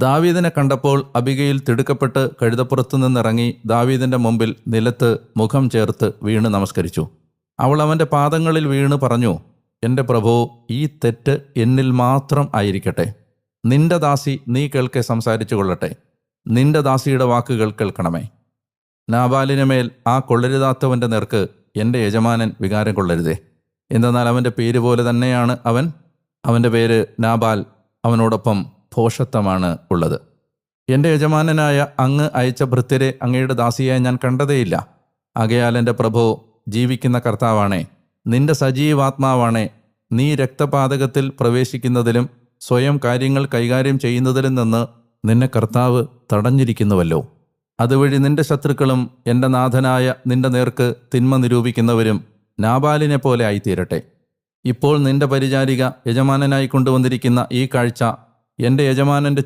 ദാവീദിനെ കണ്ടപ്പോൾ അബിഗയിൽ തിടുക്കപ്പെട്ട് കഴുതപ്പുറത്തു നിന്നിറങ്ങി ദാവീദിൻ്റെ മുമ്പിൽ നിലത്ത് മുഖം ചേർത്ത് വീണ് നമസ്കരിച്ചു. അവൾ അവൻ്റെ പാദങ്ങളിൽ വീണ് പറഞ്ഞു, എൻ്റെ പ്രഭോ, ഈ തെറ്റ് എന്നിൽ മാത്രം ആയിരിക്കട്ടെ. നിന്റെ ദാസി നീ കേൾക്കെ സംസാരിച്ചു കൊള്ളട്ടെ. നിന്റെ ദാസിയുടെ വാക്കുകൾ കേൾക്കണമേ. നാബാലിന് മേൽ ആ കൊള്ളരുതാത്തവൻ്റെ നേർക്ക് എൻ്റെ യജമാനൻ വികാരം കൊള്ളരുതേ. എന്തെന്നാൽ അവൻ്റെ പേര് പോലെ തന്നെയാണ് അവൻ്റെ പേര് നാബാൽ, അവനോടൊപ്പം ഭോഷത്വമാണ് ഉള്ളത്. എൻ്റെ യജമാനനായ അങ്ങ് അയച്ച ഭൃത്യരെ അങ്ങയുടെ ദാസിയായി ഞാൻ കണ്ടതേയില്ല. ആകയാൽ എൻ്റെ പ്രഭോ, ജീവിക്കുന്ന കർത്താവാണേ, നിന്റെ സജീവാത്മാവാണേ, നീ രക്തപാതകത്തിൽ പ്രവേശിക്കുന്നതിലും സ്വയം കാര്യങ്ങൾ കൈകാര്യം ചെയ്യുന്നതിലും നിന്ന് നിന്നെ കർത്താവ് തടഞ്ഞിരിക്കുന്നുവല്ലോ. അതുവഴി നിന്റെ ശത്രുക്കളും എൻ്റെ നാഥനായ നിന്റെ നേർക്ക് തിന്മ നിരൂപിക്കുന്നവരും നാബാലിനെ പോലെ ആയിത്തീരട്ടെ. ഇപ്പോൾ നിന്റെ പരിചാരിക യജമാനനായി കൊണ്ടുവന്നിരിക്കുന്ന ഈ കാഴ്ച എൻ്റെ യജമാനൻ്റെ